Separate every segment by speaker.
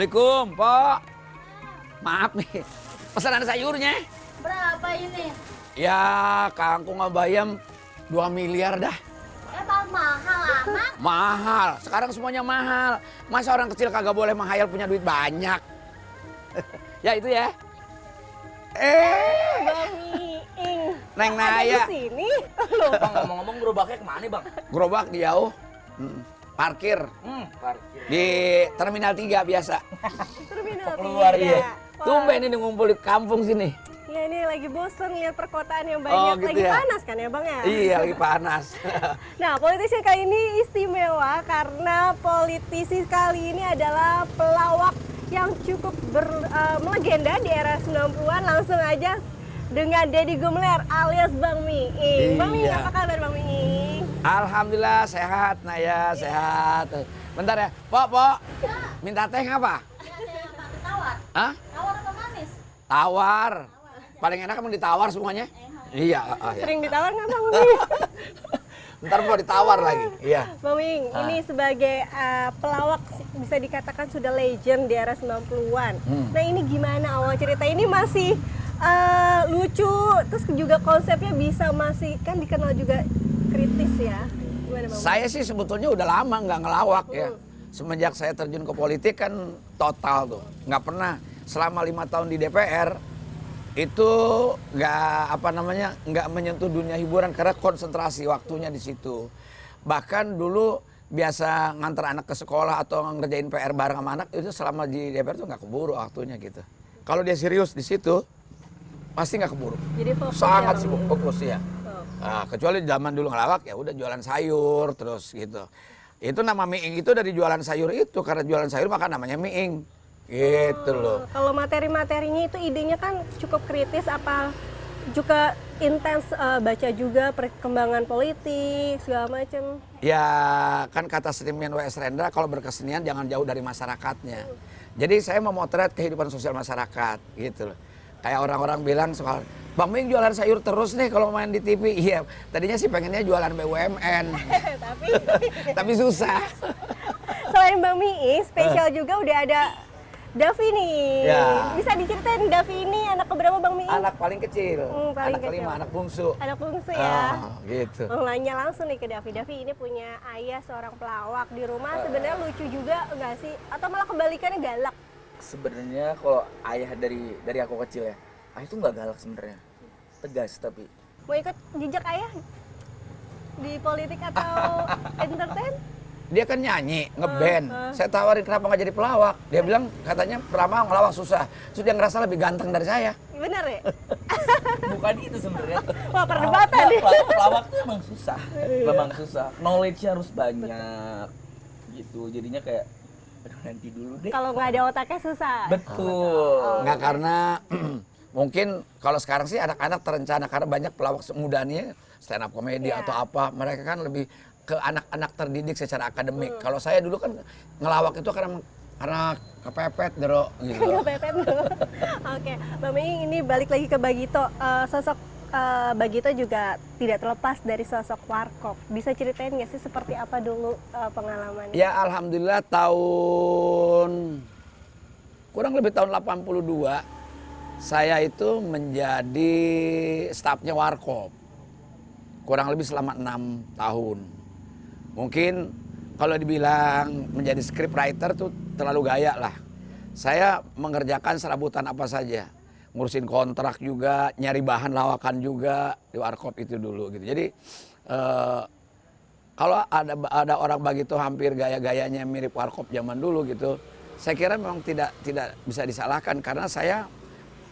Speaker 1: Assalamualaikum, Pok. Maaf nih, pesanan sayurnya.
Speaker 2: Berapa ini?
Speaker 1: Ya, kangkung sama bayam 2 miliar dah.
Speaker 2: Emang mahal amat?
Speaker 1: Mahal, sekarang semuanya mahal. Masa orang kecil kagak boleh menghayal punya duit banyak? Ya itu ya.
Speaker 3: Bang Iing.
Speaker 1: Neng
Speaker 3: Ada
Speaker 1: Naya.
Speaker 3: di sini. Loh,
Speaker 4: Bang, ngomong-ngomong gerobaknya kemana bang?
Speaker 1: Gerobak di jauh. Parkir
Speaker 4: Parkir.
Speaker 1: di Terminal 3 biasa.
Speaker 3: terminal
Speaker 4: Keluar,
Speaker 3: tiga.
Speaker 4: iya.
Speaker 3: Wah,
Speaker 1: Tumben ini ngumpul di kampung sini.
Speaker 3: ya ini lagi bosen lihat perkotaan yang
Speaker 1: Oh,
Speaker 3: banyak.
Speaker 1: gitu
Speaker 3: Lagi
Speaker 1: ya?
Speaker 3: panas kan ya Bang ya?
Speaker 1: Iya, lagi panas.
Speaker 3: Nah, politisi kali ini istimewa karena politisi kali ini adalah pelawak yang cukup melegenda di era 90-an. Langsung aja dengan Deddy Gumelar alias Bang Miing. Bang Miing,
Speaker 1: Iya.
Speaker 3: apa kabar Bang Miing?
Speaker 1: Alhamdulillah sehat, Naya, sehat. Bentar ya, Pok. Minta teh apa?
Speaker 2: Tawar?
Speaker 1: Hah?
Speaker 2: Tawar atau manis?
Speaker 1: Tawar. Paling enak emang ditawar semuanya. Iya, ya.
Speaker 3: Sering ditawar nggak Bang Miing?
Speaker 1: Ntar mau ditawar lagi. Iya.
Speaker 3: Bang Miing, ini sebagai pelawak bisa dikatakan sudah legend di era 90-an. Nah ini gimana awal cerita? Ini masih lucu, terus juga konsepnya bisa masih, kan dikenal juga kritis ya. Gimana Bang?
Speaker 1: Saya sih sebetulnya udah lama nggak ngelawak ya. Semenjak saya terjun ke politik kan total tuh. Nggak pernah selama 5 tahun di DPR itu nggak menyentuh dunia hiburan karena konsentrasi waktunya di situ. Bahkan dulu biasa ngantar anak ke sekolah atau ngerjain PR bareng sama anak itu selama di DPR tuh nggak keburu waktunya gitu. Kalau dia serius di situ pasti nggak keburu.
Speaker 3: Jadi fokus
Speaker 1: Sangat
Speaker 3: ya,
Speaker 1: sibuk
Speaker 3: Bang Miing?
Speaker 1: fokus ya.
Speaker 3: Oh.
Speaker 1: Nah, kecuali zaman dulu ngelawak ya udah jualan sayur terus gitu. Itu nama Miing itu dari jualan sayur itu karena jualan sayur maka namanya Miing. Gitu loh.
Speaker 3: Kalau materi-materinya itu idenya kan cukup kritis, apa juga intens baca juga perkembangan politik segala macam.
Speaker 1: Ya kan kata seniman W.S. Rendra kalau berkesenian jangan jauh dari masyarakatnya. Jadi saya memotret kehidupan sosial masyarakat gitu loh. Kayak orang-orang bilang soal Bang Miing jualan sayur terus nih kalau main di TV. Iya, tadinya sih pengennya jualan BUMN. Tapi susah.
Speaker 3: Selain Bang Miing, spesial juga udah ada Davi nih.
Speaker 1: Ya.
Speaker 3: Bisa diceritain Davi ini anak keberapa Bang Miing?
Speaker 1: Anak paling kecil,
Speaker 3: Paling
Speaker 1: anak kelima,
Speaker 3: kecil.
Speaker 1: anak bungsu.
Speaker 3: Anak bungsu ya.
Speaker 1: Oh, gitu.
Speaker 3: Mau nanya langsung nih ke Davi. Davi ini punya ayah seorang pelawak di rumah. Sebenarnya lucu juga enggak sih? Atau malah kebalikannya galak?
Speaker 4: Sebenarnya kalau ayah dari aku kecil ya, ayah tuh nggak galak sebenarnya, tegas tapi.
Speaker 3: Mau ikut jejak ayah di politik atau entertain?
Speaker 1: Dia kan nyanyi, ngeband. Saya tawarin kenapa nggak jadi pelawak. Dia bilang katanya pertama ngelawak susah. Terus dia ngerasa lebih ganteng dari saya.
Speaker 3: Bener ya?
Speaker 4: Bukan itu sebenarnya.
Speaker 3: Wah, perdebatan nih.
Speaker 4: Pelawak tuh emang susah, memang susah. Knowledge-nya harus banyak, gitu. Jadinya kayak, aduh nanti dulu deh.
Speaker 3: Kalau nggak ada otaknya susah.
Speaker 4: Betul.
Speaker 1: Nggak karena mungkin kalau sekarang sih anak-anak terencana karena banyak pelawak muda nih stand up komedi
Speaker 3: Iya.
Speaker 1: atau apa. Mereka kan lebih ke anak-anak terdidik secara akademik. Kalau saya dulu kan ngelawak itu karena kepepet dero gitu.
Speaker 3: Nggak pepet dulu. Oke, Bang Miing ini balik lagi ke Bagito. Sosok Bagito juga tidak terlepas dari sosok warkop. Bisa ceritain nggak sih seperti apa dulu pengalamannya?
Speaker 1: Ya alhamdulillah kurang lebih tahun 82 saya itu menjadi stafnya warkop. Kurang lebih selama 6 tahun. Mungkin kalau dibilang menjadi scriptwriter tuh terlalu gaya lah. Saya mengerjakan serabutan apa saja. Ngurusin kontrak juga, nyari bahan lawakan juga di warkop itu dulu gitu. Jadi kalau ada orang begitu hampir gaya-gayanya mirip warkop zaman dulu gitu. Saya kira memang tidak bisa disalahkan karena saya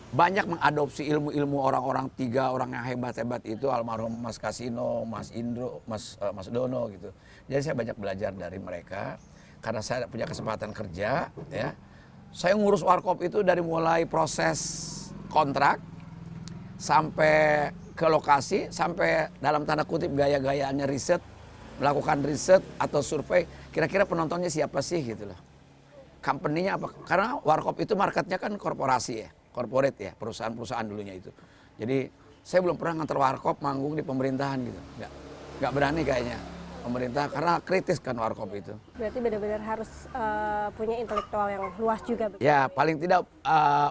Speaker 1: banyak mengadopsi ilmu-ilmu orang-orang 3 orang yang hebat-hebat itu, almarhum Mas Kasino, Mas Indro, Mas Dono gitu. Jadi saya banyak belajar dari mereka karena saya punya kesempatan kerja ya. Saya ngurus warkop itu dari mulai proses kontrak sampai ke lokasi, sampai dalam tanda kutip gaya-gayaannya riset, melakukan riset atau survei, kira-kira penontonnya siapa sih gitu loh. Company-nya apa? Karena warkop itu marketnya kan korporasi ya. Corporate ya, perusahaan-perusahaan dulunya itu. Jadi saya belum pernah nganter warkop manggung di pemerintahan gitu. Nggak berani kayaknya. pemerintah karena kritis kan warkop itu.
Speaker 3: Berarti benar-benar harus punya intelektual yang luas juga.
Speaker 1: Ya paling tidak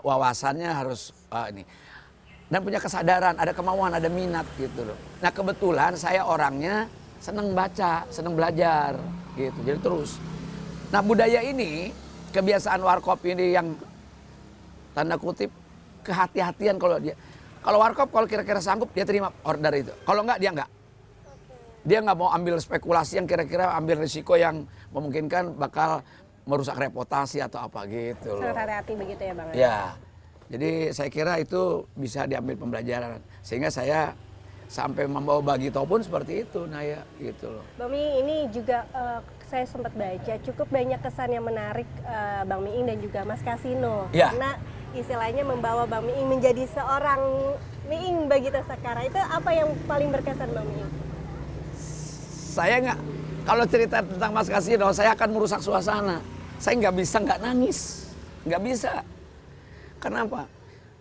Speaker 1: wawasannya harus ini. Dan punya kesadaran, ada kemauan, ada minat gitu loh. Nah kebetulan saya orangnya seneng baca, seneng belajar gitu. Jadi terus. Nah budaya ini, kebiasaan warkop ini yang tanda kutip kehati-hatian kalau dia. Kalau warkop kalau kira-kira sanggup dia terima order itu. Kalau enggak dia enggak. Dia nggak mau ambil spekulasi yang kira-kira ambil risiko yang memungkinkan bakal merusak reputasi atau apa gitu loh.
Speaker 3: Sangat hati-hati begitu ya Bang?
Speaker 1: Ya, jadi saya kira itu bisa diambil pembelajaran. Sehingga saya sampai membawa Bagito pun seperti itu, Naya gitu loh.
Speaker 3: Bang Miing ini juga saya sempat baca cukup banyak kesan yang menarik Bang Miing dan juga Mas Kasino.
Speaker 1: Ya.
Speaker 3: Karena istilahnya membawa Bang Miing menjadi seorang Miing Bagito Sekara. Itu apa yang paling berkesan Bang Miing?
Speaker 1: Saya nggak, kalau cerita tentang Mas Kasino, saya akan merusak suasana. Saya nggak bisa nggak nangis, nggak bisa. Kenapa?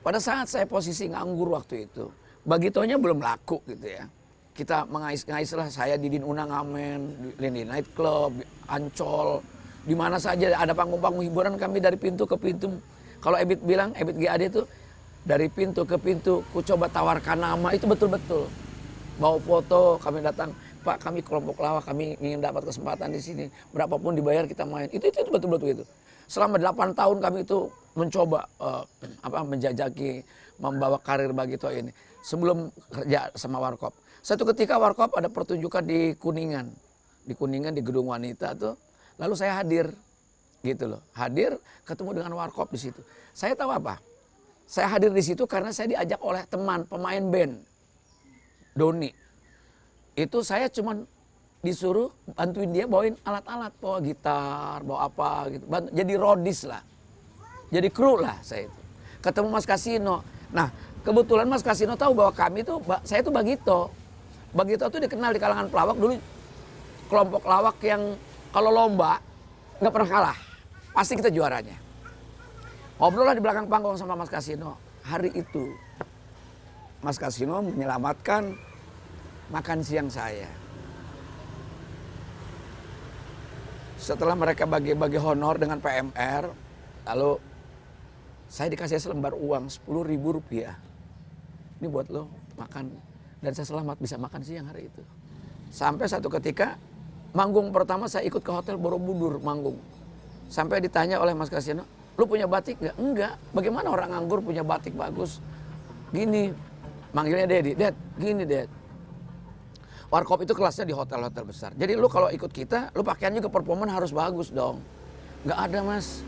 Speaker 1: Pada saat saya posisi nganggur waktu itu, Bagitonya belum laku gitu ya. Kita mengais-ngais lah, saya di Din Unang Ngamen, di Night Club, Ancol, di mana saja ada panggung-panggung hiburan kami dari pintu ke pintu. Kalau Ebit bilang, Ebit GAD itu dari pintu ke pintu, ku coba tawarkan nama, itu betul-betul. Bawa foto, kami datang, Pak kami kelompok lawak, kami ingin dapat kesempatan di sini. Berapapun dibayar kita main. Itu betul-betul itu. Selama 8 tahun kami itu mencoba menjajaki, membawa karir Bagito ini. Sebelum kerja sama warkop. Satu ketika warkop ada pertunjukan di Kuningan. Di Kuningan di Gedung Wanita tuh. Lalu saya hadir. Gitu loh. Hadir ketemu dengan warkop di situ. Saya tahu apa? Saya hadir di situ karena saya diajak oleh teman pemain band. Doni. Itu saya cuman disuruh bantuin dia bawain alat-alat, bawa gitar, bawa apa gitu. Jadi rodis lah. Jadi kru lah saya itu. Ketemu Mas Kasino. Nah, kebetulan Mas Kasino tahu bahwa saya itu Bagito. Bagito itu dikenal di kalangan pelawak dulu. Kelompok lawak yang kalau lomba nggak pernah kalah. Pasti kita juaranya. Ngobrol lah di belakang panggung sama Mas Kasino. Hari itu Mas Kasino menyelamatkan makan siang saya. Setelah mereka bagi-bagi honor dengan PMR, lalu saya dikasih selembar uang 10.000 rupiah. Ini buat lo makan, dan saya selamat bisa makan siang hari itu. Sampai satu ketika, manggung pertama saya ikut ke Hotel Borobudur manggung. Sampai ditanya oleh Mas Kasino, lu punya batik nggak? Enggak. Bagaimana orang nganggur punya batik bagus? Gini, manggilnya Dedi, Ded, gini Ded. Warkop itu kelasnya di hotel-hotel besar. Jadi lu kalau ikut kita, lu pakaiannya juga performan harus bagus dong. Nggak ada Mas.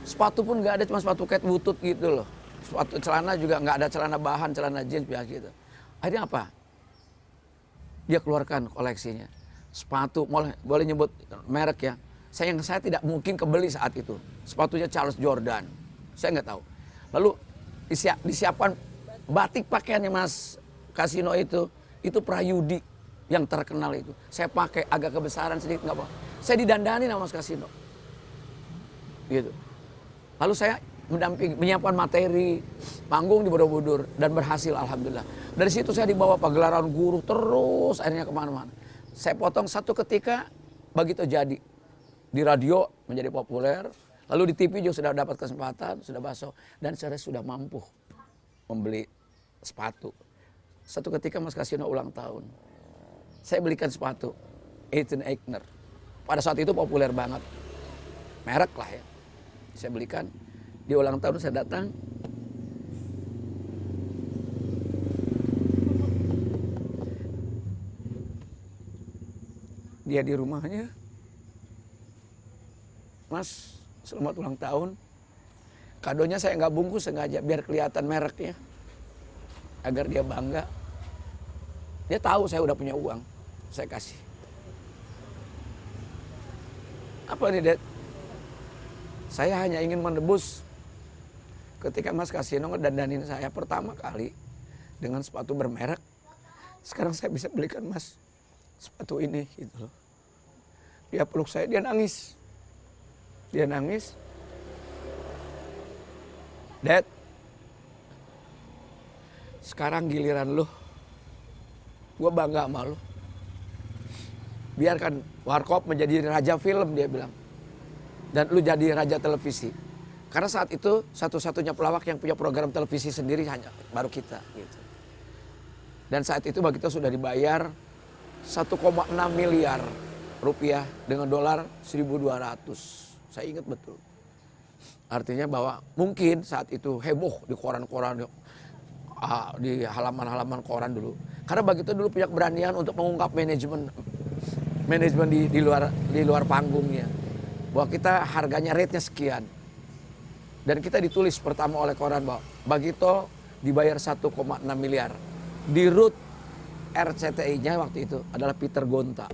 Speaker 1: Sepatu pun nggak ada, cuma sepatu kait butut gitu loh. Sepatu celana juga nggak ada celana bahan, celana jeans biasa gitu. Akhirnya apa? Dia keluarkan koleksinya. Sepatu, boleh nyebut merek ya. Saya tidak mungkin kebeli saat itu. Sepatunya Charles Jordan. Saya nggak tahu. Lalu disiapkan batik pakaiannya Mas Kasino itu Prayudi yang terkenal itu. Saya pakai agak kebesaran sedikit nggak apa. Saya didandani sama Mas Kasino. Gitu. Lalu saya menyiapkan materi panggung di Borobudur dan berhasil alhamdulillah. Dari situ saya dibawa pagelaran guru terus akhirnya kemana-mana. Saya potong satu ketika Bagito jadi. Di radio menjadi populer, lalu di TV juga sudah dapat kesempatan, sudah masuk, dan saya sudah mampu membeli sepatu. Satu ketika Mas Kasino ulang tahun, saya belikan sepatu Ethan Eichner. Pada saat itu populer banget, merek lah ya. Saya belikan, di ulang tahun saya datang, dia di rumahnya, Mas, selamat ulang tahun. Kadonya saya nggak bungkus sengaja biar kelihatan mereknya, agar dia bangga. Dia tahu saya udah punya uang, saya kasih. Apa nih, Dad? Saya hanya ingin menebus ketika Mas Kasino ngedandanin saya pertama kali dengan sepatu bermerek. Sekarang saya bisa belikan Mas sepatu ini gitu loh. Dia peluk saya, dia nangis. Dia nangis. Dad, sekarang giliran lu. Gue bangga sama lu. biarkan Warkop menjadi raja film, dia bilang. Dan lu jadi raja televisi. Karena saat itu satu-satunya pelawak yang punya program televisi sendiri hanya baru kita gitu. Dan saat itu Bagito sudah dibayar 1,6 miliar rupiah dengan dolar 1.200. Saya ingat betul. Artinya bahwa mungkin saat itu heboh di koran-koran, di halaman-halaman koran dulu. Karena Bagito dulu punya keberanian untuk mengungkap manajemen di luar panggungnya. Bahwa kita harganya rate-nya sekian. Dan kita ditulis pertama oleh koran bahwa Bagito dibayar 1,6 miliar. Di root RCTI-nya waktu itu adalah Peter Gonta.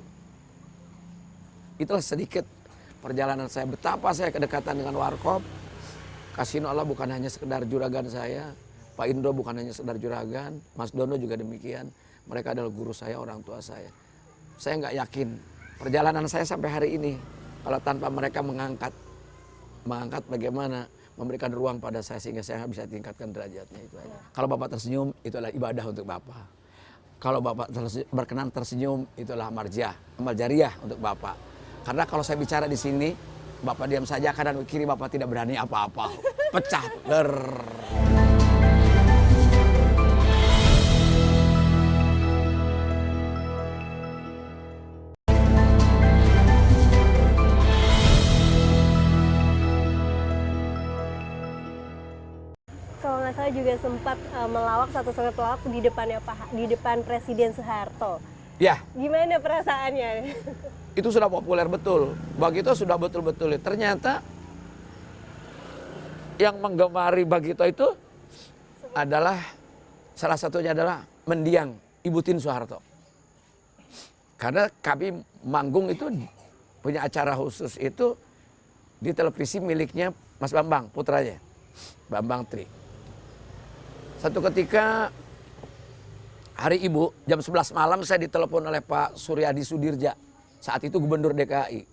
Speaker 1: Itulah sedikit perjalanan saya. Betapa saya kedekatan dengan Warkop. Kasino Allah bukan hanya sekedar juragan saya. Pak Indro bukan hanya sekedar juragan. Mas Dono juga demikian. Mereka adalah guru saya, orang tua saya. Saya nggak yakin perjalanan saya sampai hari ini kalau tanpa mereka mengangkat bagaimana memberikan ruang pada saya sehingga saya bisa tingkatkan derajatnya itu aja. Kalau Bapak tersenyum itu adalah ibadah untuk Bapak. Kalau Bapak berkenan tersenyum itulah amal jariah untuk Bapak. Karena kalau saya bicara di sini Bapak diam saja, kanan kiri Bapak tidak berani apa-apa. Pecah.
Speaker 3: Kalau nggak salah juga sempat melawak satu-satunya pelawak di depan Presiden Soeharto.
Speaker 1: Ya.
Speaker 3: Gimana perasaannya?
Speaker 1: Itu sudah populer betul. Bagito sudah betul-betul. Ternyata yang menggemari Bagito itu adalah salah satunya adalah mendiang Ibu Tien Soeharto. Karena kami manggung itu punya acara khusus itu di televisi miliknya Mas Bambang, putranya. Bambang Tri. Satu ketika hari Ibu jam 11 malam saya ditelepon oleh Pak Suryadi Sudirja. Saat itu Gubernur DKI.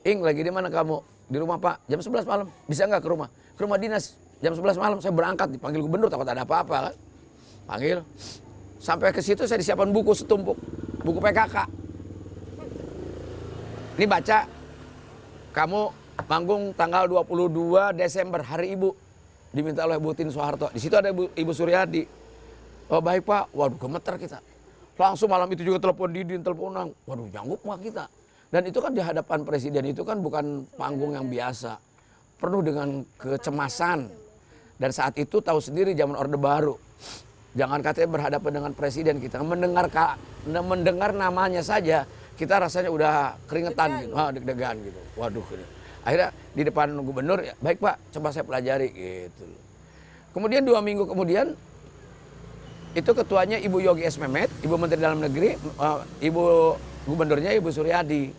Speaker 1: Ing, lagi di mana kamu? Di rumah Pak. Jam 11 malam. Bisa nggak ke rumah? Ke rumah dinas. Jam 11 malam saya berangkat. Dipanggil Gubernur, takut ada apa-apa kan. Panggil. Sampai ke situ saya disiapkan buku setumpuk. Buku PKK. Ini baca. Kamu manggung tanggal 22 Desember, hari Ibu. Diminta oleh Bu Tien Soeharto. Di situ ada Ibu Suryadi. Oh baik Pak. Waduh gemeter kita. Langsung malam itu juga telepon Didin, telepon Unang. Waduh nyanggup nggak kita. Dan itu kan di hadapan presiden itu kan bukan panggung yang biasa. Penuh dengan kecemasan. Dan saat itu tahu sendiri zaman Orde Baru. Jangan katanya berhadapan dengan presiden, kita mendengar namanya saja kita rasanya udah keringetan gitu, deg-degan gitu. Waduh ini. Akhirnya di depan gubernur, ya, baik Pak, coba saya pelajari gitu. Kemudian 2 minggu kemudian itu ketuanya Ibu Yogi S. Mehmet, Ibu Menteri Dalam Negeri, Ibu Gubernurnya Ibu Suryadi.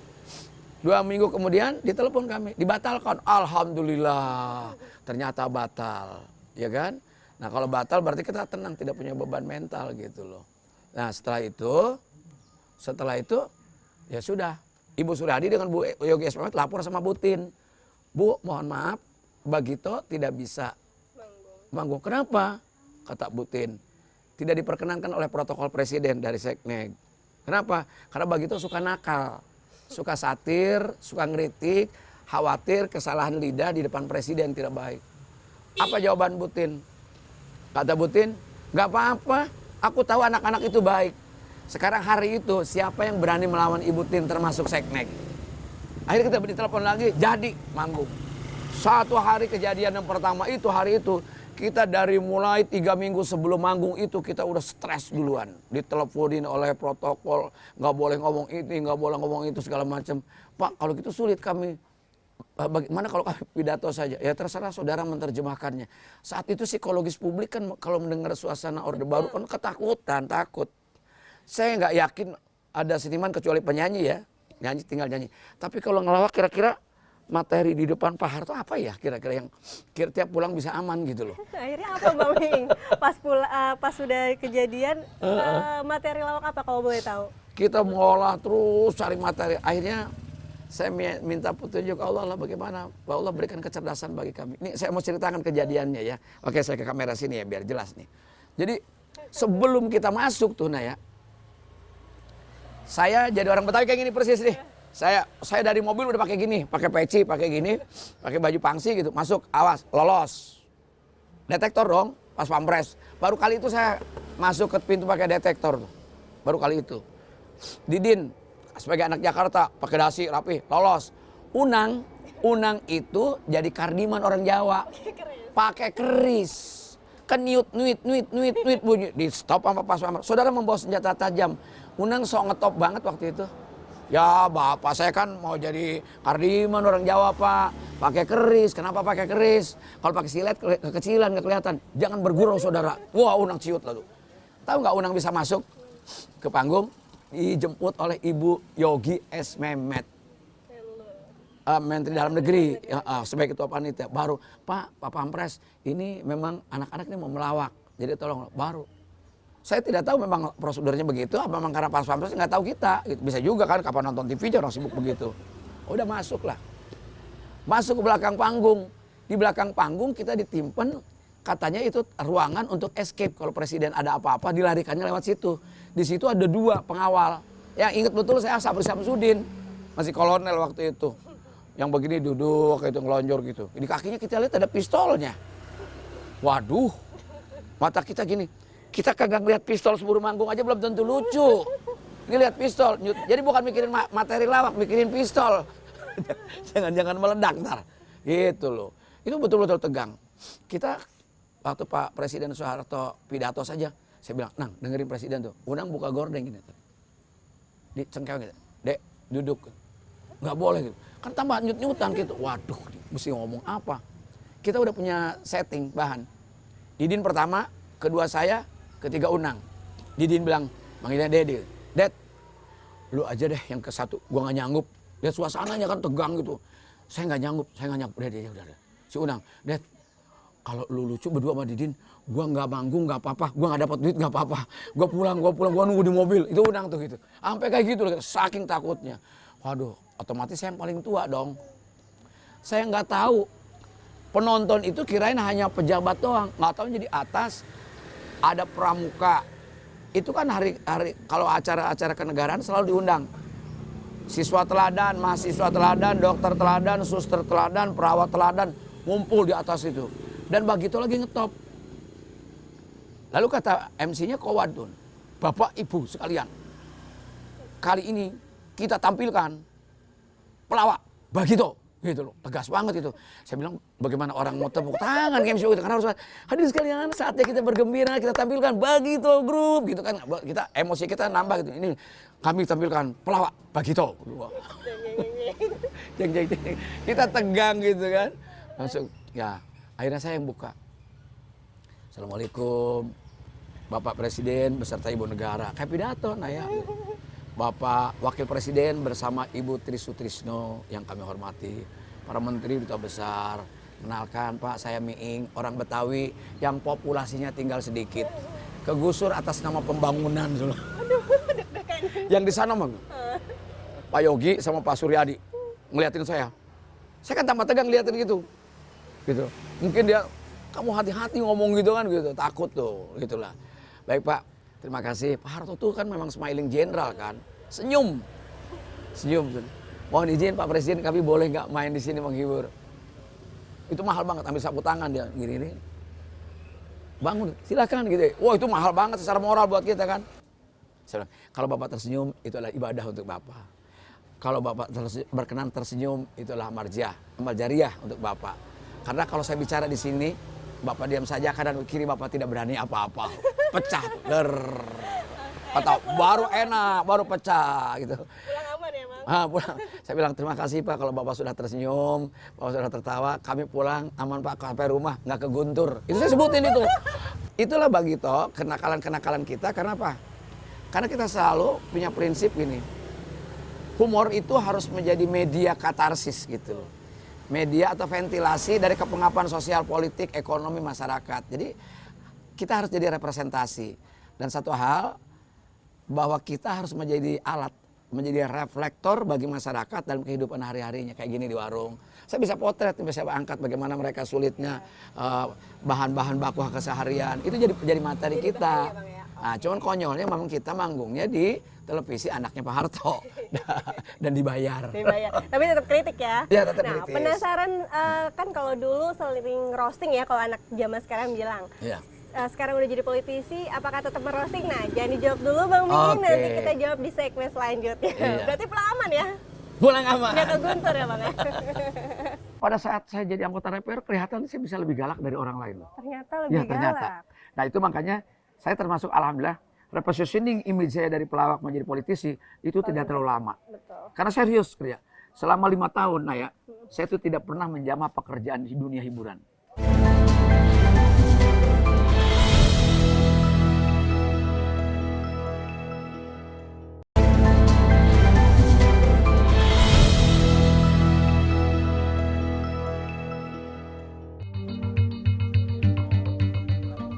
Speaker 1: 2 minggu kemudian ditelepon kami, dibatalkan. Alhamdulillah, ternyata batal, ya kan? Nah kalau batal berarti kita tenang, tidak punya beban mental gitu loh. Nah setelah itu ya sudah. Ibu Suryadi dengan Bu Yogi S. Mehmet lapor sama Bu Tien. Bu mohon maaf, Bagito tidak bisa manggung. Kenapa? Kata Bu Tien. Tidak diperkenankan oleh protokol presiden dari Sekneg. Kenapa? Karena Bagito suka nakal. Suka satir, suka ngeritik, khawatir kesalahan lidah di depan presiden tidak baik. Apa jawaban Bu Tien? Kata Bu Tien, gak apa-apa, aku tahu anak-anak itu baik. Sekarang hari itu siapa yang berani melawan Ibu Tien termasuk Sekneg? Akhirnya kita ditelepon lagi, jadi manggung. 1 hari kejadian yang pertama itu, hari itu kita dari mulai 3 minggu sebelum manggung itu kita udah stres duluan. Diteleponin oleh protokol, nggak boleh ngomong ini, nggak boleh ngomong itu segala macam. Pak kalau gitu sulit kami. Bagaimana kalau kami pidato saja? Ya terserah saudara menerjemahkannya. Saat itu psikologis publik kan kalau mendengar suasana Orde Baru kan ketakutan, takut. Saya nggak yakin ada seniman kecuali penyanyi ya. Nyanyi tinggal nyanyi. Tapi kalau ngelawak kira-kira materi di depan Pak Harto apa ya kira-kira yang tiap pulang bisa aman gitu loh.
Speaker 3: Akhirnya apa Bang Ming? Pas sudah kejadian materi lawak apa kalau boleh tahu?
Speaker 1: Kita mengolah terus cari materi. Akhirnya saya minta petunjuk Allah lah bagaimana. Bahwa Allah berikan kecerdasan bagi kami. Ini saya mau ceritakan kejadiannya ya. Oke saya ke kamera sini ya biar jelas nih. Jadi sebelum kita masuk tuh Naya. Saya jadi orang Betawi kayak gini persis nih. Saya dari mobil udah pakai gini, pakai peci, pakai gini, pakai baju pangsi gitu. Masuk, awas, lolos. Detektor dong, pas pampres. Baru kali itu saya masuk ke pintu pakai detektor tuh. Baru kali itu. Didin sebagai anak Jakarta pakai dasi rapi, lolos. Unang itu jadi kardiman orang Jawa. Pakai keris. Kan nuit bunyi. Di stop sama pas pampres. Saudara membawa senjata tajam. Unang sok ngetop banget waktu itu. Ya bapak saya kan mau jadi kardiman orang Jawa pak. Pakai keris, kenapa pakai keris? Kalau pakai silet kekecilan nggak kelihatan. Jangan bergurau saudara. Wah Unang ciut lalu. Tahu nggak Unang bisa masuk ke panggung? Dijemput oleh Ibu Yogi S. Mehmet. Menteri Dalam Negeri sebagai ketua panitia. Baru Pak Pampres ini memang anak-anak ini mau melawak. Jadi tolong baru. Saya tidak tahu memang prosedurnya begitu, apa memang karena pas pampres nggak tahu kita. Bisa juga kan kapan nonton TV aja orang sibuk begitu. Udah masuk lah. Masuk ke belakang panggung. Di belakang panggung kita ditimpen, katanya itu ruangan untuk escape. Kalau presiden ada apa-apa dilarikannya lewat situ. Di situ ada 2 pengawal. Yang ingat betul saya Sabri Samsudin. Masih kolonel waktu itu. Yang begini duduk, kayak itu ngelonjor gitu. Di kakinya kita lihat ada pistolnya. Waduh, mata kita gini. Kita kagak lihat pistol sebelum manggung aja belum tentu lucu. Ini lihat pistol. Jadi bukan mikirin materi lawak, mikirin pistol. Jangan-jangan meledak ntar. Gitu loh. Itu betul-betul tegang. Kita waktu Pak Presiden Soeharto pidato saja, saya bilang, "Nang, dengerin presiden tuh. Unang buka gordeng gini." Di cengkew gitu. "Dek, duduk." Nggak boleh gitu. Kan tambah nyut-nyutan gitu. Waduh, mesti ngomong apa? Kita udah punya setting bahan. Didin pertama, kedua saya, ketiga Unang. Didin bilang, manggilnya Dede. Ded, lu aja deh yang ke satu. Gua nggak nyanggup. Lihat suasananya kan tegang gitu. Saya nggak nyanggup. Dede udah. Si Unang, Ded, kalau lu lucu berdua sama Didin, gua nggak manggung nggak apa-apa. Gua nggak dapat duit nggak apa-apa. Gua pulang. Gua nunggu di mobil. Itu Unang tuh gitu. Sampai kayak gitu loh. Saking takutnya. Waduh, otomatis saya yang paling tua dong. Saya nggak tahu. Penonton itu kirain hanya pejabat doang. Nggak tahu jadi atas. Ada pramuka, itu kan hari kalau acara-acara kenegaraan selalu diundang. Siswa teladan, mahasiswa teladan, dokter teladan, suster teladan, perawat teladan, ngumpul di atas itu. Dan begitu lagi ngetop. Lalu kata MC-nya Kowadun, Bapak Ibu sekalian, kali ini kita tampilkan pelawak Bagito. Gitu loh, tegas banget itu. Saya bilang bagaimana orang mau tepuk tangan game show itu, karena harus hadir sekalian saatnya kita bergembira, kita tampilkan Bagito Group gitu kan. Kita emosi kita nambah gitu. Ini kami tampilkan pelawak Bagito. Jeng. Kita tegang gitu kan. Langsung ya, akhirnya saya yang buka. Assalamualaikum Bapak Presiden beserta Ibu Negara. Kayak pidato nah ya. Bapak Wakil Presiden bersama Ibu Tri Sutrisno yang kami hormati, para menteri duta besar, kenalkan Pak saya Miing, orang Betawi yang populasinya tinggal sedikit, kegusur atas nama pembangunan. Yang di sana mah Pak Yogi sama Pak Suryadi ngeliatin saya kan tambah tegang ngeliatin gitu. Mungkin dia kamu hati-hati ngomong gitu kan gitu, takut tuh gitulah. Baik Pak. Terima kasih. Pak Harto tuh kan memang smiling general kan. Senyum. Mohon izin Pak Presiden kami boleh nggak main di sini menghibur. Itu mahal banget, ambil sapu tangan dia gini. Bangun, silakan gitu. Wah itu mahal banget secara moral buat kita kan. Saya bilang, kalau Bapak tersenyum itu adalah ibadah untuk Bapak. Kalau Bapak berkenan tersenyum itulah amal jariah untuk Bapak. Karena kalau saya bicara di sini, Bapak diam saja, kanan kiri Bapak tidak berani apa-apa. Pecah. Atau baru enak, baru pecah gitu.
Speaker 3: Pulang aman ya Mas?
Speaker 1: Pulang. Saya bilang terima kasih Pak kalau Bapak sudah tersenyum, Bapak sudah tertawa, kami pulang aman Pak sampai rumah nggak keguntur. Itu saya sebutin itu. Itulah Bagito, kenakalan-kenakalan kita. Kenapa? Karena kita selalu punya prinsip gini. Humor itu harus menjadi media katarsis gitu loh. Media atau ventilasi dari kepengapan sosial, politik, ekonomi, masyarakat. Jadi kita harus jadi representasi. Dan satu hal, bahwa kita harus menjadi alat, menjadi reflektor bagi masyarakat dalam kehidupan hari-harinya. Kayak gini di warung. Saya bisa potret, bisa angkat bagaimana mereka sulitnya bahan-bahan baku keseharian. Itu jadi materi kita. Nah, cuman konyolnya memang kita manggungnya di televisi anaknya Pak Harto dan dibayar.
Speaker 3: Tapi tetap kritik ya.
Speaker 1: Iya, tetap
Speaker 3: Nah,
Speaker 1: kritis.
Speaker 3: penasaran kan kalau dulu sering roasting ya kalau anak zaman sekarang bilang.
Speaker 1: Iya.
Speaker 3: Sekarang udah jadi politisi, apakah tetap merosting? Nah, jangan dijawab dulu Bang Miing,
Speaker 1: Oke.
Speaker 3: nanti kita jawab di segmen selanjutnya.
Speaker 1: Iya.
Speaker 3: Berarti pulang aman ya?
Speaker 1: Pulang aman.
Speaker 3: Nggak ke Guntur ya Bang ya?
Speaker 1: Pada saat saya jadi anggota DPR kelihatan saya bisa lebih galak dari orang lain loh.
Speaker 3: Ternyata lebih
Speaker 1: Ya, ternyata.
Speaker 3: galak.
Speaker 1: Nah, itu makanya saya termasuk alhamdulillah repositioning image saya dari pelawak menjadi politisi itu tidak terlalu lama.
Speaker 3: Betul.
Speaker 1: Karena serius kerja. Selama 5 tahun, Naya, saya itu tidak pernah menjamah pekerjaan di dunia hiburan.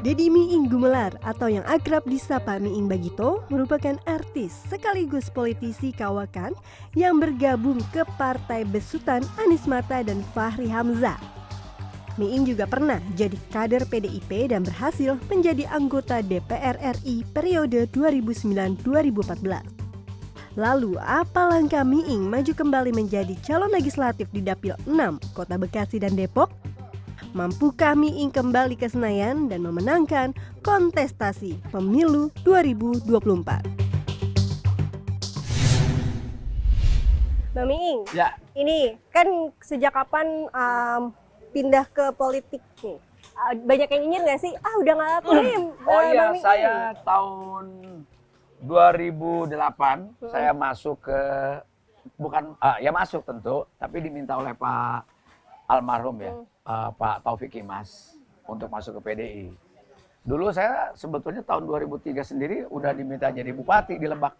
Speaker 3: Deddy Miing Gumelar atau yang akrab disapa Miing Bagito merupakan artis sekaligus politisi kawakan yang bergabung ke Partai Besutan Anies Mata dan Fahri Hamzah. Miing juga pernah jadi kader PDIP dan berhasil menjadi anggota DPR RI periode 2009-2014. Lalu, apa langkah Miing maju kembali menjadi calon legislatif di Dapil 6 Kota Bekasi dan Depok? Mampukah Miing kembali ke Senayan dan memenangkan kontestasi pemilu 2024? Bang Miing,
Speaker 1: Ya,
Speaker 3: ini kan sejak kapan pindah ke politik nih? Banyak yang nyinyir nggak sih? Udah nggak laku nih.
Speaker 1: oh iya,
Speaker 3: Bang Miing.
Speaker 1: saya tahun 2008 saya masuk ke ya masuk tentu, tapi diminta oleh Pak almarhum ya, Pak Taufik Kimas untuk masuk ke PDI. Dulu saya sebetulnya tahun 2003 sendiri udah diminta jadi bupati di Lebak.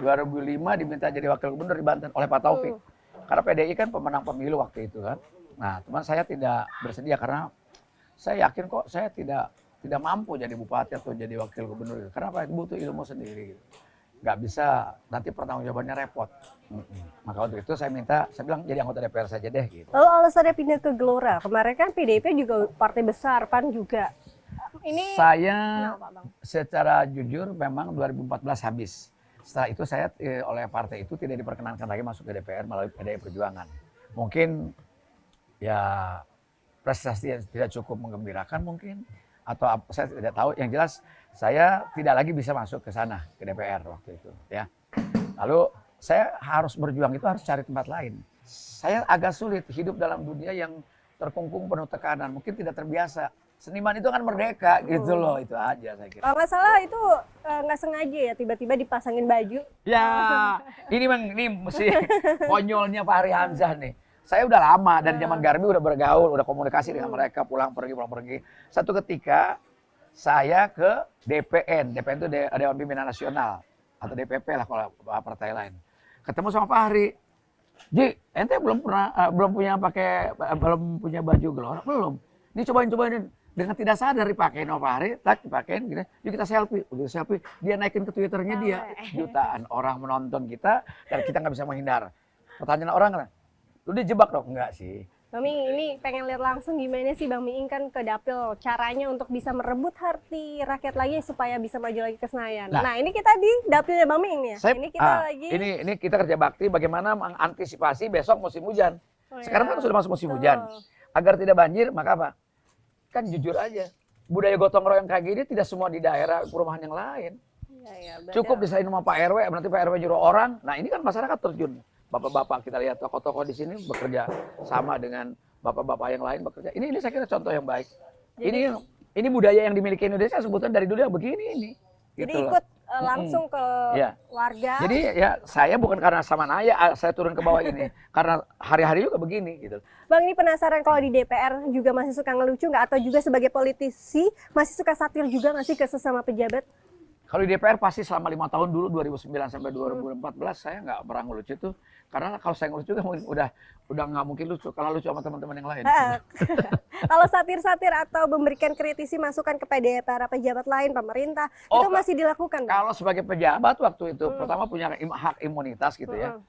Speaker 1: 2005 diminta jadi wakil gubernur di Banten oleh Pak Taufik. Karena PDI kan pemenang pemilu waktu itu kan. Nah, teman saya tidak bersedia karena saya yakin kok saya tidak mampu jadi bupati atau jadi wakil gubernur. Kenapa? Butuh ilmu sendiri. Nggak bisa, nanti pertanggungjawabannya repot. Maka untuk itu saya bilang jadi anggota DPR saja deh gitu.
Speaker 3: Lalu alasannya pindah ke Gelora, kemarin kan PDIP juga partai besar, PAN juga. Ini
Speaker 1: Saya
Speaker 3: kenapa, Bang?
Speaker 1: secara jujur memang 2014 habis. Setelah itu saya oleh partai itu tidak diperkenankan lagi masuk ke DPR melalui PDI Perjuangan. Mungkin ya prestasi yang tidak cukup menggembirakan mungkin. Atau saya tidak tahu, yang jelas saya tidak lagi bisa masuk ke sana, ke DPR waktu itu ya. Lalu saya harus berjuang itu harus cari tempat lain. Saya agak sulit hidup dalam dunia yang terkungkung penuh tekanan, mungkin tidak terbiasa. Seniman itu kan merdeka gitu loh, itu aja saya kira.
Speaker 3: Kalau nggak salah itu nggak sengaja ya, tiba-tiba dipasangin baju.
Speaker 1: Ya, ini mesti konyolnya Pak Fahri Hamzah nih. Saya udah lama dari zaman Garbi udah bergaul, udah komunikasi dengan mereka, pulang pergi. Satu ketika saya ke DPN itu Dewan Pimpinan Nasional atau DPP lah kalau partai lain. Ketemu sama Fahri. Ji, ente belum punya baju Gelora? Belum. Ini cobain. Dengan tidak sadar dipakein sama Fahri, dipakein gitu. Yuk kita selfie. Udah selfie, dia naikin ke Twitternya dia. Jutaan orang menonton kita dan kita nggak bisa menghindar. Pertanyaan orang kan, lu dijebak dong? Enggak sih.
Speaker 3: Bang Miing, ini pengen lihat langsung gimana sih Bang Miing kan ke Dapil, caranya untuk bisa merebut hati rakyat lagi supaya bisa maju lagi ke Senayan. Nah, ini kita di Dapilnya Bang Miing nih ya. Ini kita lagi.
Speaker 1: Ini kita kerja bakti bagaimana mengantisipasi besok musim hujan. Sekarang kan sudah masuk musim hujan. Agar tidak banjir, maka apa? Kan jujur aja, budaya gotong royong kayak gini tidak semua di daerah perumahan yang lain. Cukup diserahin sama Pak RW, nanti Pak RW nyuruh orang. Nah, ini kan masyarakat terjun. Bapak-bapak kita lihat tokoh-tokoh di sini bekerja sama dengan bapak-bapak yang lain bekerja. Ini saya kira contoh yang baik. Ini budaya yang dimiliki Indonesia sebetulnya dari dulu yang begini ini.
Speaker 3: Jadi
Speaker 1: gitu
Speaker 3: ikut langsung ke warga.
Speaker 1: Jadi ya saya bukan karena sama Naya saya turun ke bawah ini, karena hari-hari juga begini gitu.
Speaker 3: Bang, ini penasaran kalau di DPR juga masih suka ngelucu nggak, atau juga sebagai politisi masih suka satir juga nggak sih ke sesama pejabat?
Speaker 1: Kalau di DPR pasti selama 5 tahun dulu 2009 sampai 2014 saya nggak pernah ngelucu tuh, karena kalau saya ngelucu kan udah nggak mungkin lucu kalau lucu sama teman-teman yang lain.
Speaker 3: Kalau satir-satir atau memberikan kritisi masukan kepada para pejabat lain pemerintah itu masih dilakukan, Bang?
Speaker 1: Kalau sebagai pejabat waktu itu pertama punya hak imunitas gitu ya.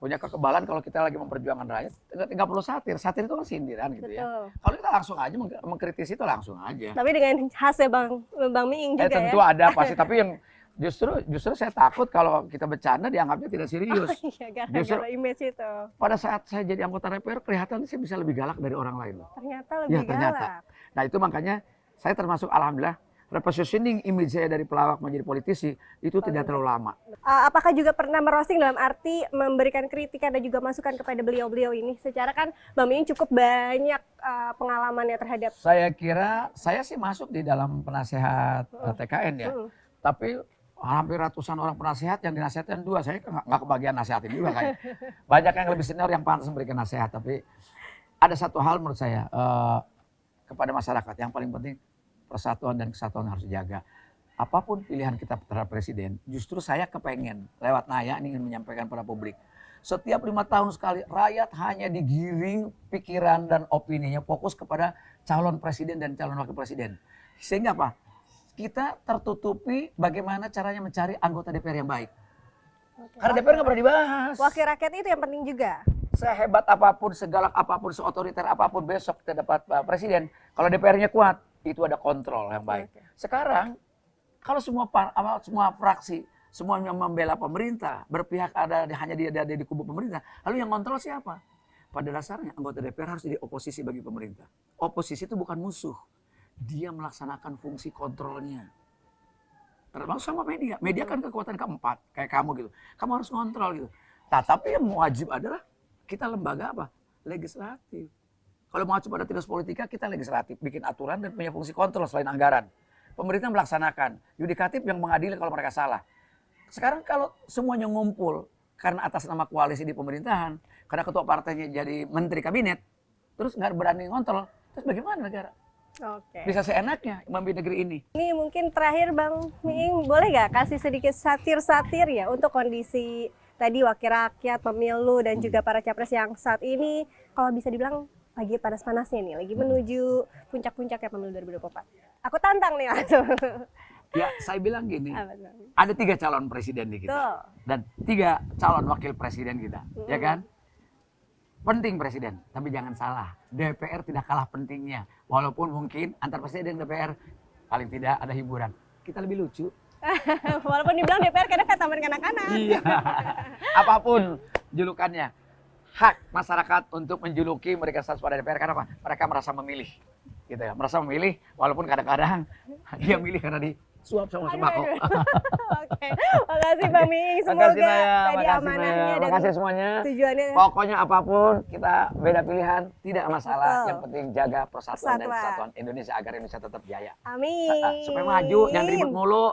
Speaker 1: punya kekebalan kalau kita lagi memperjuangkan rakyat, nggak perlu satir. Satir itu kan sindiran gitu ya.
Speaker 3: Betul.
Speaker 1: Kalau kita langsung aja mengkritisi itu langsung aja.
Speaker 3: Tapi dengan khasnya Bang Miing juga
Speaker 1: Tentu
Speaker 3: ya.
Speaker 1: ada pasti, tapi yang justru saya takut kalau kita bercanda dianggapnya tidak serius.
Speaker 3: Iya,
Speaker 1: Justru-
Speaker 3: gara-gara image itu.
Speaker 1: Pada saat saya jadi anggota DPR kelihatan saya bisa lebih galak dari orang lain.
Speaker 3: Ternyata lebih
Speaker 1: ternyata.
Speaker 3: galak.
Speaker 1: Nah itu makanya saya termasuk alhamdulillah repositioning image saya dari pelawak menjadi politisi itu tidak terlalu lama.
Speaker 3: Apakah juga pernah merosting dalam arti memberikan kritikan dan juga masukan kepada beliau-beliau ini? Secara kan Bang Miing cukup banyak pengalamannya terhadap.
Speaker 1: Saya kira saya sih masuk di dalam penasehat TKN ya, tapi hampir ratusan orang penasehat yang dinasihatkan 2, saya nggak kebagian nasihatin juga kayak. Banyak yang lebih senior yang pantas memberikan nasihat, tapi ada satu hal menurut saya kepada masyarakat yang paling penting persatuan dan kesatuan harus dijaga. Apapun pilihan kita terhadap presiden, justru saya kepengen lewat Naya ingin menyampaikan pada publik. Setiap 5 tahun sekali rakyat hanya digiring pikiran dan opininya fokus kepada calon presiden dan calon wakil presiden. Sehingga apa? Kita tertutupi bagaimana caranya mencari anggota DPR yang baik. Karena DPR nggak pernah dibahas.
Speaker 3: Wakil rakyat itu yang penting juga.
Speaker 1: Sehebat apapun, segalak apapun, seotoriter apapun besok kita dapat presiden. Kalau DPR-nya kuat, itu ada kontrol yang baik. Sekarang kalau semua fraksi semuanya membela pemerintah, berpihak hanya ada di kubu pemerintah, lalu yang kontrol siapa? Pada dasarnya anggota DPR harus jadi oposisi bagi pemerintah. Oposisi itu bukan musuh, dia melaksanakan fungsi kontrolnya. Termasuk sama media. Media kan kekuatan keempat, kayak kamu gitu. Kamu harus ngontrol gitu. Nah, tapi yang wajib adalah kita lembaga apa? Legislatif. Kalau mengacu pada Trias Politika, kita legislatif, bikin aturan dan punya fungsi kontrol selain anggaran. Pemerintah melaksanakan, yudikatif yang mengadili kalau mereka salah. Sekarang kalau semuanya ngumpul karena atas nama koalisi di pemerintahan, karena ketua partainya jadi menteri kabinet, terus nggak berani ngontrol, terus bagaimana negara?
Speaker 3: Oke.
Speaker 1: Bisa seenaknya memimpin negeri ini.
Speaker 3: Ini mungkin terakhir Bang Miing, boleh nggak kasih sedikit satir-satir ya untuk kondisi tadi wakil rakyat, pemilu dan juga para capres yang saat ini kalau bisa dibilang lagi panas-panasnya nih, lagi menuju puncak-puncaknya pemilu 2024. Aku tantang nih langsung.
Speaker 1: Ya, saya bilang gini,
Speaker 3: Apa tuh?
Speaker 1: ada 3 calon presiden di kita.
Speaker 3: Tuh.
Speaker 1: Dan 3 calon wakil presiden kita, ya kan? Penting presiden, tapi jangan salah. DPR tidak kalah pentingnya. Walaupun mungkin antar presiden dan DPR paling tidak ada hiburan. Kita lebih lucu.
Speaker 3: Walaupun dibilang DPR kadang kata taman kanak-kanak.
Speaker 1: Iya. Apapun julukannya. Hak masyarakat untuk menjuluki mereka status pada DPR karena apa? Mereka merasa memilih. Gitu ya, merasa memilih walaupun kadang-kadang dia milih karena disuap sama sembako.
Speaker 3: Oke, makasih Bang Miing. Semoga tadi amanahnya dan
Speaker 1: Makasih semuanya.
Speaker 3: tujuannya.
Speaker 1: Pokoknya apapun kita beda pilihan tidak masalah.
Speaker 3: Betul.
Speaker 1: Yang penting jaga persatuan dan
Speaker 3: Persatuan.
Speaker 1: kesatuan Indonesia agar Indonesia tetap jaya.
Speaker 3: Amin.
Speaker 1: Supaya maju, jangan ribut mulu.